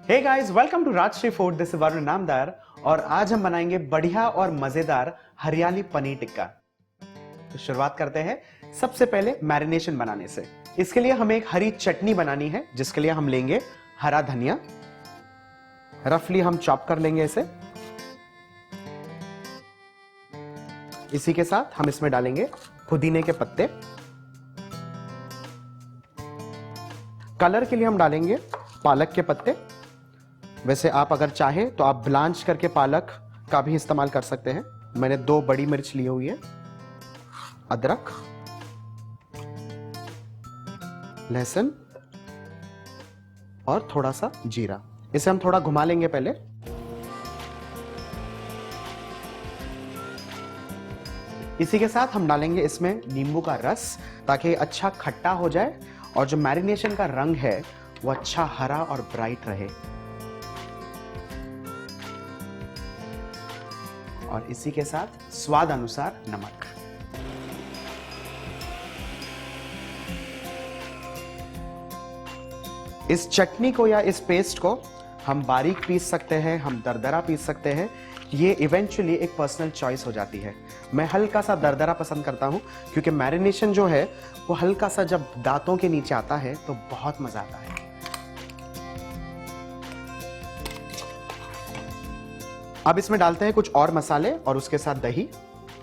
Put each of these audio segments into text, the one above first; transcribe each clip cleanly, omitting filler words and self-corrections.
Hey guys, welcome to Rajshri food. This is Varun Namdar और आज हम बनाएंगे बढ़िया और मजेदार हरियाली पनीर टिक्का। तो शुरुआत करते हैं सबसे पहले मैरिनेशन बनाने से। इसके लिए हमें एक हरी चटनी बनानी है, जिसके लिए हम लेंगे हरा धनिया। रफली हम चॉप कर लेंगे इसे। इसी के साथ हम इसमें डालेंगे पुदीने के पत्ते। कलर के लिए हम डालेंगे पालक के पत्ते। वैसे आप अगर चाहें तो आप ब्लांच करके पालक का भी इस्तेमाल कर सकते हैं। मैंने 2 बड़ी मिर्च ली हुई है। अदरक, लहसुन और थोड़ा सा जीरा। इसे हम थोड़ा घुमा लेंगे पहले। इसी के साथ हम डालेंगे इसमें नींबू का रस, ताकि अच्छा खट्टा हो जाए और जो मैरिनेशन का रंग है वो अच्छा हरा और ब्राइट रहे। और इसी के साथ स्वाद अनुसार नमक। इस चटनी को या इस पेस्ट को हम बारीक पीस सकते हैं, हम दरदरा पीस सकते हैं। ये इवेंचुअली एक पर्सनल चॉइस हो जाती है। मैं हल्का सा दरदरा पसंद करता हूं, क्योंकि मैरिनेशन जो है वो हल्का सा जब दांतों के नीचे आता है तो बहुत मजा आता है। अब इसमें डालते हैं कुछ और मसाले और उसके साथ दही।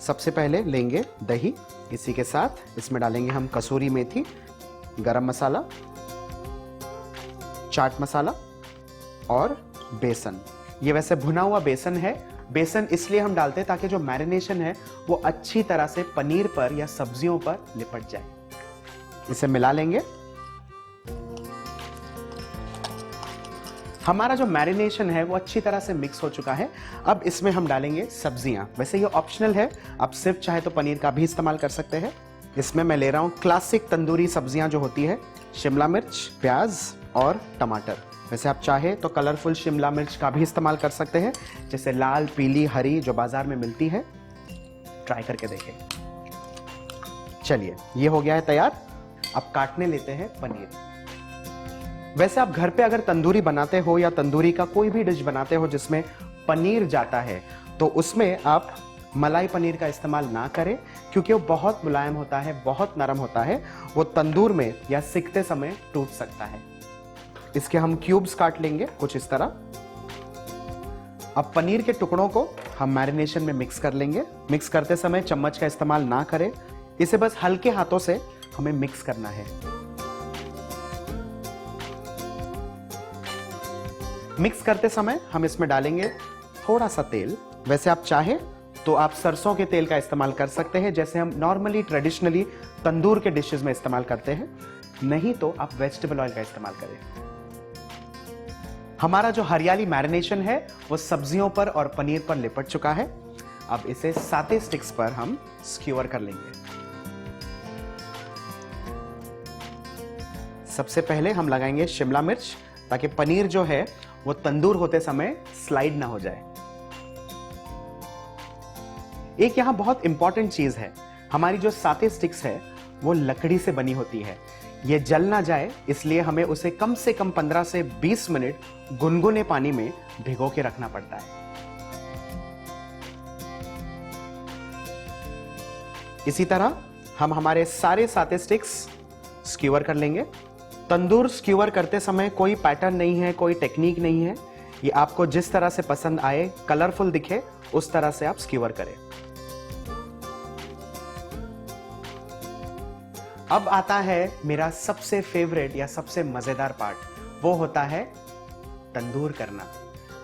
सबसे पहले लेंगे दही। इसी के साथ इसमें डालेंगे हम कसूरी मेथी, गरम मसाला, चाट मसाला और बेसन। ये वैसे भुना हुआ बेसन है। बेसन इसलिए हम डालते हैं ताकि जो मैरिनेशन है वो अच्छी तरह से पनीर पर या सब्जियों पर लिपट जाए। इसे मिला लेंगे। हमारा जो मैरिनेशन है वो अच्छी तरह से मिक्स हो चुका है। अब इसमें हम डालेंगे सब्जियां। वैसे ये ऑप्शनल है, आप सिर्फ चाहे तो पनीर का भी इस्तेमाल कर सकते हैं। इसमें मैं ले रहा हूं क्लासिक तंदूरी सब्जियां जो होती है, शिमला मिर्च, प्याज और टमाटर। वैसे आप चाहे तो कलरफुल शिमला मिर्च का भी इस्तेमाल कर सकते हैं, जैसे लाल, पीली, हरी जो बाजार में मिलती है। ट्राई करके देखें। चलिए, ये हो गया है तैयार। अब काटने लेते हैं पनीर। वैसे आप घर पे अगर तंदूरी बनाते हो या तंदूरी का कोई भी डिश बनाते हो जिसमें पनीर जाता है, तो उसमें आप मलाई पनीर का इस्तेमाल ना करें, क्योंकि वो बहुत मुलायम होता है, बहुत नरम होता है। वो तंदूर में या सिकते समय टूट सकता है। इसके हम क्यूब्स काट लेंगे कुछ इस तरह। अब पनीर के टुकड़ों को हम मैरिनेशन में मिक्स कर लेंगे। मिक्स करते समय चम्मच का इस्तेमाल ना करें, इसे बस हल्के हाथों से हमें मिक्स करना है। मिक्स करते समय हम इसमें डालेंगे थोड़ा सा तेल। वैसे आप चाहें तो आप सरसों के तेल का इस्तेमाल कर सकते हैं, जैसे हम नॉर्मली ट्रेडिशनली तंदूर के डिशेस में इस्तेमाल करते हैं। नहीं तो आप वेजिटेबल ऑयल का इस्तेमाल करें। हमारा जो हरियाली मैरिनेशन है वो सब्जियों पर और पनीर पर लिपट चुका है। अब इसे साते स्टिक्स पर हम स्क्यूअर कर लेंगे। सबसे पहले हम लगाएंगे शिमला मिर्च, ताकि पनीर जो है वो तंदूर होते समय स्लाइड ना हो जाए। एक यहां बहुत इंपॉर्टेंट चीज है, हमारी जो साते स्टिक्स है वो लकड़ी से बनी होती है। ये जल ना जाए, इसलिए हमें उसे कम से कम 15 से 20 मिनट गुनगुने पानी में भिगो के रखना पड़ता है। इसी तरह हम हमारे सारे साते स्टिक्स स्क्यूअर कर लेंगे। तंदूर स्क्यूअर करते समय कोई पैटर्न नहीं है, कोई टेक्निक नहीं है। ये आपको जिस तरह से पसंद आए, कलरफुल दिखे, उस तरह से आप स्क्यूअर करें। अब आता है मेरा सबसे फेवरेट या सबसे मजेदार पार्ट, वो होता है तंदूर करना।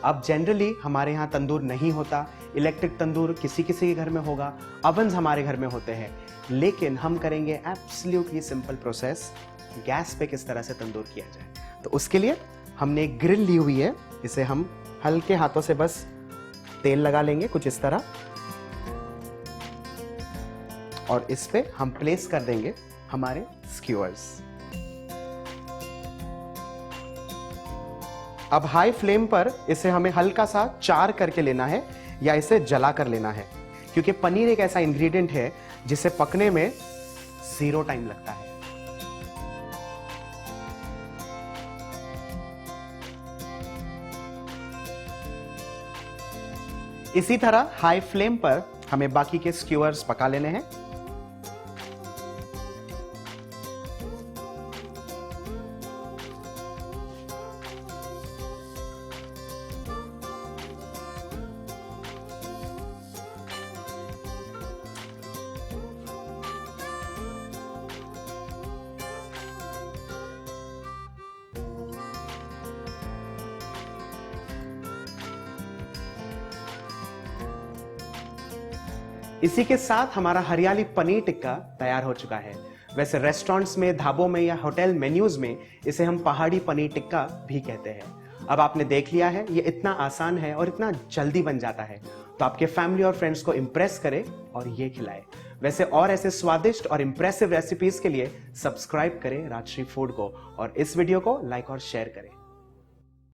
अब जनरली हमारे यहाँ तंदूर नहीं होता। इलेक्ट्रिक तंदूर किसी किसी के घर में होगा, अवन्स हमारे घर में होते हैं, लेकिन हम करेंगे एब्सोल्युटली सिंपल प्रोसेस, गैस पे किस तरह से तंदूर किया जाए। तो उसके लिए हमने एक ग्रिल ली हुई है। इसे हम हल्के हाथों से बस तेल लगा लेंगे कुछ इस तरह, और इस पे हम प्लेस कर देंगे हमारे स्क्यूअर्स। अब हाई फ्लेम पर इसे हमें हल्का सा चार करके लेना है या इसे जला कर लेना है, क्योंकि पनीर एक ऐसा इंग्रेडिएंट है जिसे पकने में 0 टाइम लगता है। इसी तरह हाई फ्लेम पर हमें बाकी के स्क्यूअर्स पका लेने हैं। इसी के साथ हमारा हरियाली पनीर टिक्का तैयार हो चुका है। वैसे रेस्टोरेंट्स में, ढाबों में या होटल मेन्यूज में इसे हम पहाड़ी पनीर टिक्का भी कहते हैं। अब आपने देख लिया है, ये इतना आसान है और इतना जल्दी बन जाता है, तो आपके फैमिली और फ्रेंड्स को इंप्रेस करें और ये खिलाएं। वैसे और ऐसे स्वादिष्ट और इंप्रेसिव रेसिपीज के लिए सब्सक्राइब करें राजश्री फूड को और इस वीडियो को लाइक और शेयर करें।